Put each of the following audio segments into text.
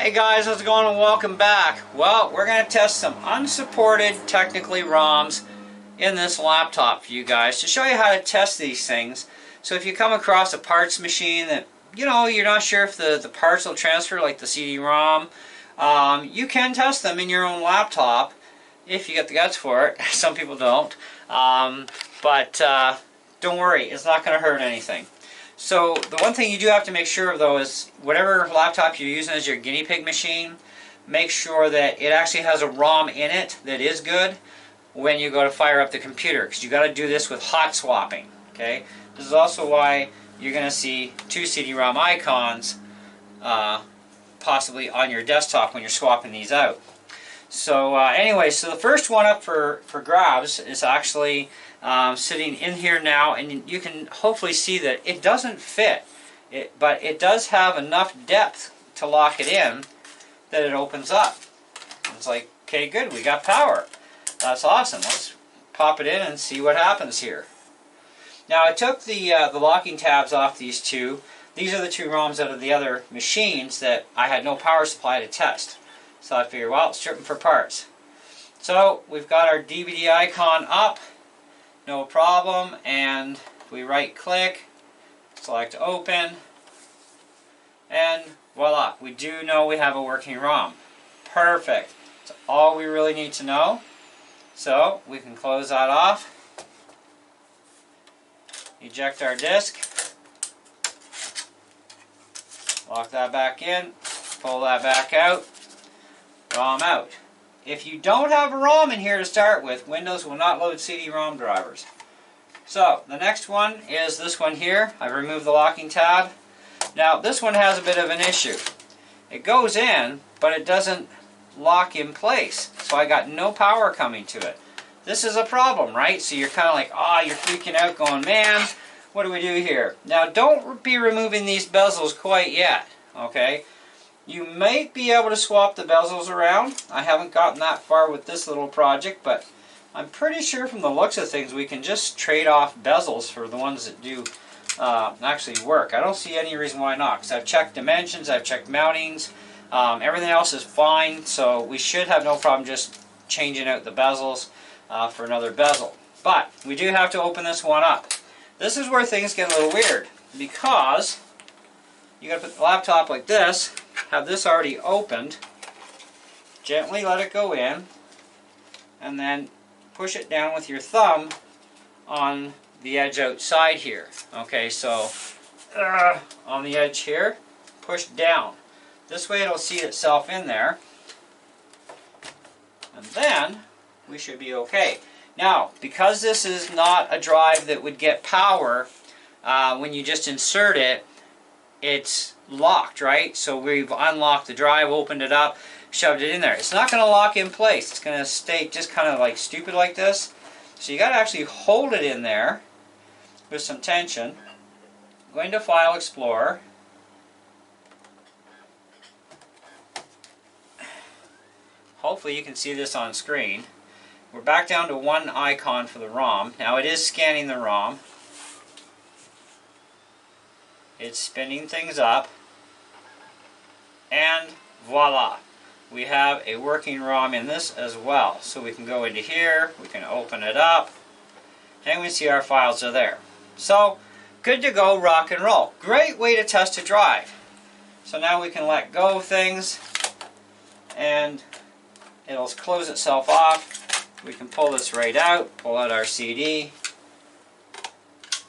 Hey guys, how's it going and welcome back. Well, we're going to test some unsupported, technically ROMs in this laptop for you guys to show you how to test these things. So if you come across a parts machine that, you're not sure if the parts will transfer like the CD-ROM, you can test them in your own laptop if you get the guts for it. Some people don't. But don't worry, it's not going to hurt anything. So the one thing you do have to make sure of though is whatever laptop you're using as your guinea pig machine, make sure that it actually has a ROM in it that is good when you go to fire up the computer, because you got to do this with hot swapping. Okay, this is also why you're going to see two CD-ROM icons possibly on your desktop when you're swapping these out. So anyway, so the first one up for grabs is actually sitting in here now, and you can hopefully see that it doesn't fit, but it does have enough depth to lock it in that it opens up. It's like, okay, good, we got power. That's awesome. Let's pop it in and see what happens here. Now I took the locking tabs off these two. These are the two ROMs out of the other machines that I had no power supply to test. So I figured, well, strip them for parts. So we've got our DVD icon up, no problem, and if we right click, select open, and voila, we do know we have a working ROM. Perfect. That's all we really need to know. So we can close that off, eject our disk, lock that back in, pull that back out, ROM out. If you don't have a ROM in here to start with, Windows will not load CD-ROM drivers. So the next one is this one here. I've removed the locking tab. Now this one has a bit of an issue. It goes in, but it doesn't lock in place. So I got no power coming to it. This is a problem, right? So you're kind of like, you're freaking out going, man, what do we do here? Now don't be removing these bezels quite yet, okay? You might be able to swap the bezels around. I haven't gotten that far with this little project, but I'm pretty sure from the looks of things we can just trade off bezels for the ones that do actually work. I don't see any reason why not, because I've checked dimensions, I've checked mountings, everything else is fine, so we should have no problem just changing out the bezels for another bezel. But we do have to open this one up. This is where things get a little weird, because you got to put the laptop like this, have this already opened, gently let it go in, and then push it down with your thumb on the edge outside here. Okay, so on the edge here, push down. This way it'll seat itself in there, and then we should be okay. Now, because this is not a drive that would get power when you just insert it, it's locked, right? So we've unlocked the drive, opened it up, shoved it in there. It's not going to lock in place. It's going to stay just kind of like stupid like this. So you got to actually hold it in there with some tension. Going to File Explorer. Hopefully you can see this on screen. We're back down to one icon for the ROM. Now it is scanning the ROM. It's spinning things up, and voila, we have a working ROM in this as well. So we can go into here, we can open it up, and we see our files are there. So good to go, rock and roll. Great way to test a drive. So now we can let go of things, and it'll close itself off. We can pull this right out, pull out our CD,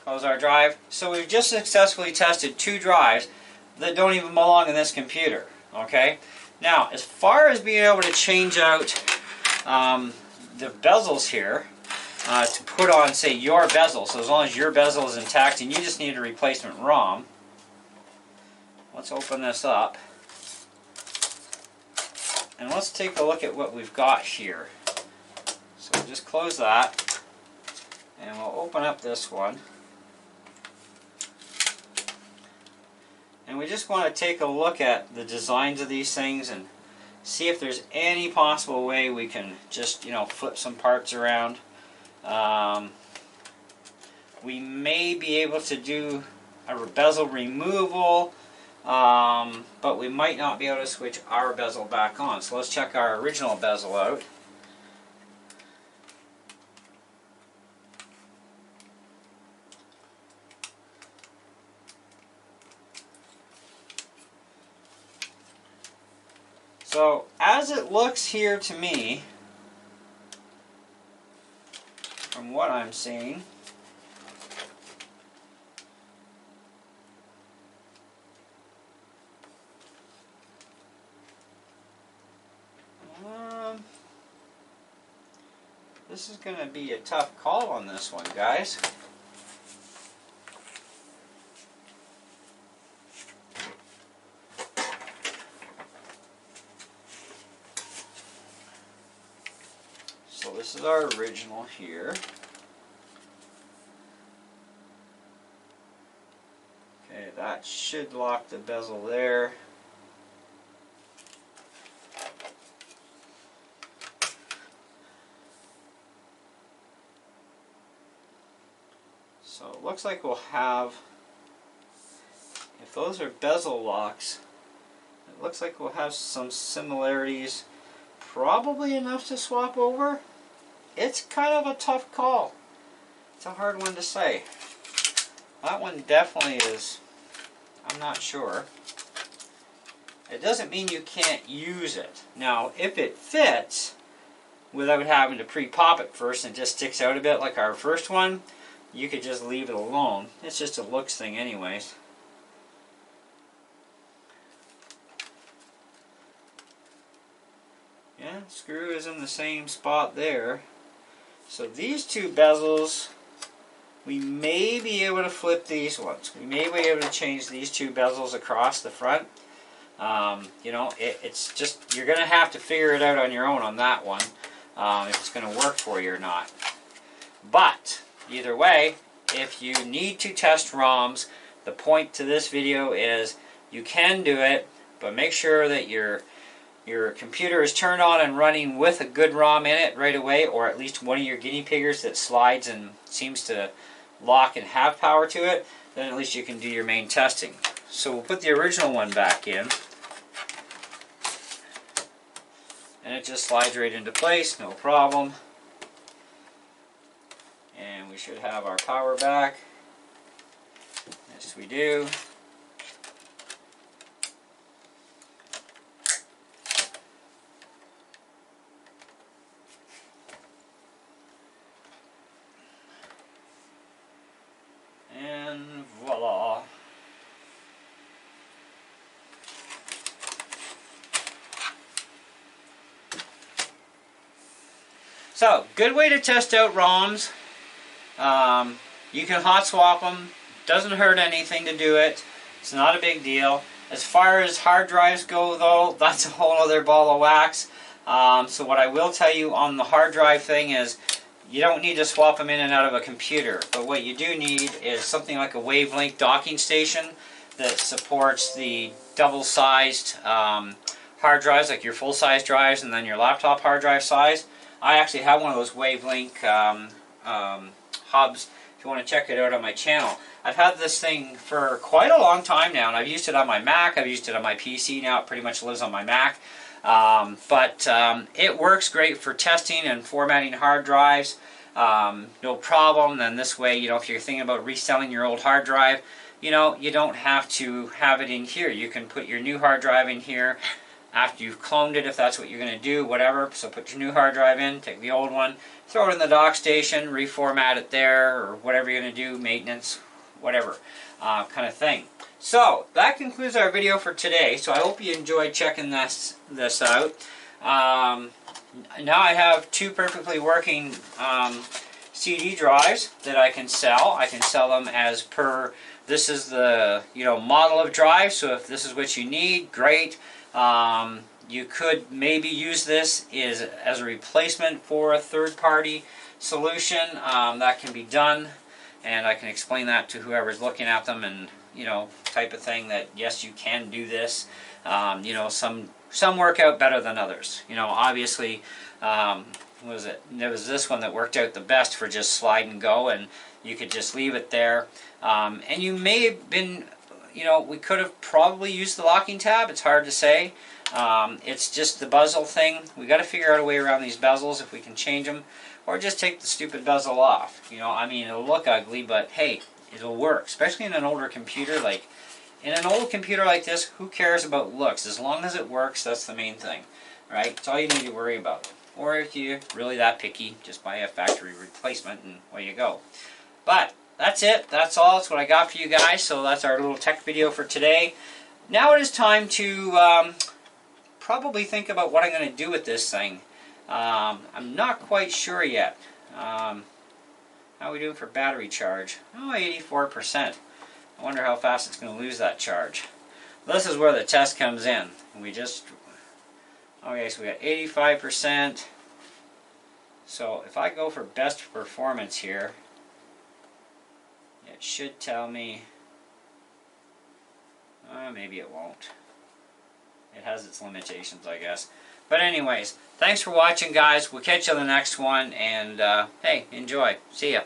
close our drive. So we've just successfully tested two drives that don't even belong in this computer. Okay. Now, as far as being able to change out the bezels here to put on, say, your bezel, so as long as your bezel is intact and you just need a replacement ROM, let's open this up and let's take a look at what we've got here. So we'll just close that and we'll open up this one. And we just want to take a look at the designs of these things and see if there's any possible way we can just, flip some parts around. We may be able to do a bezel removal but we might not be able to switch our bezel back on. So let's check our original bezel out. So as it looks here to me, from what I'm seeing, this is going to be a tough call on this one, guys. So this is our original here. Okay, that should lock the bezel there. So it looks like we'll have, if those are bezel locks, it looks like we'll have some similarities, probably enough to swap over. It's kind of a tough call. It's a hard one to say. That one definitely is, I'm not sure. It doesn't mean you can't use it. Now, if it fits, without having to pre-pop it first and it just sticks out a bit like our first one, you could just leave it alone. It's just a looks thing anyways. Yeah, screw is in the same spot there. So these two bezels, we may be able to flip these ones. We may be able to change these two bezels across the front. You know, it's just, you're going to have to figure it out on your own on that one, if it's going to work for you or not. But either way, if you need to test ROMs, the point to this video is you can do it, but make sure that your computer is turned on and running with a good ROM in it right away, or at least one of your guinea piggers that slides and seems to lock and have power to it. Then at least you can do your main testing. So we'll put the original one back in, and it just slides right into place, no problem. And we should have our power back. Yes, we do. And voila. So, good way to test out ROMs. You can hot swap them. Doesn't hurt anything to do it. It's not a big deal. As far as hard drives go, though, that's a whole other ball of wax. So what I will tell you on the hard drive thing is you don't need to swap them in and out of a computer. But what you do need is something like a wavelength docking station that supports the double-sized hard drives, like your full-size drives and then your laptop hard drive size. I actually have one of those wavelength hubs if you want to check it out on my channel. I've had this thing for quite a long time now, and I've used it on my Mac, I've used it on my PC now, it pretty much lives on my Mac. It works great for testing and formatting hard drives, no problem. Then this way, you know, if you're thinking about reselling your old hard drive, you know, you don't have to have it in here. You can put your new hard drive in here after you've cloned it, if that's what you're going to do, whatever. So put your new hard drive in, take the old one, throw it in the dock station, reformat it there, or whatever you're going to do, maintenance, whatever kind of thing. So that concludes our video for today. So I hope you enjoyed checking this out. Now I have two perfectly working CD drives that I can sell. I can sell them as per, this is the, you know, model of drive. So if this is what you need, great. You could maybe use this as a replacement for a third-party solution. That can be done, and I can explain that to whoever's looking at them, and you know, type of thing that yes, you can do this. You know, some work out better than others. You know, obviously, what was it? There was this one that worked out the best for just slide and go, and you could just leave it there. And you may have been you know, we could have probably used the locking tab. It's hard to say. It's just the bezel thing. We got to figure out a way around these bezels if we can change them, or just take the stupid bezel off. You know, I mean, it'll look ugly, but hey, it'll work. Especially in an older computer. Like in an old computer like this, who cares about looks? As long as it works, that's the main thing, right? It's all you need to worry about. Or if you're really that picky, just buy a factory replacement and away you go. But that's it. That's all. That's what I got for you guys. So that's our little tech video for today. Now it is time to probably think about what I'm going to do with this thing. I'm not quite sure yet. How are we doing for battery charge? Oh, 84%. I wonder how fast it's going to lose that charge. This is where the test comes in. We just... Okay, so we got 85%. So if I go for best performance here, it should tell me... maybe it won't. It has its limitations, I guess. But anyways, thanks for watching, guys. We'll catch you on the next one, and hey, enjoy. See ya.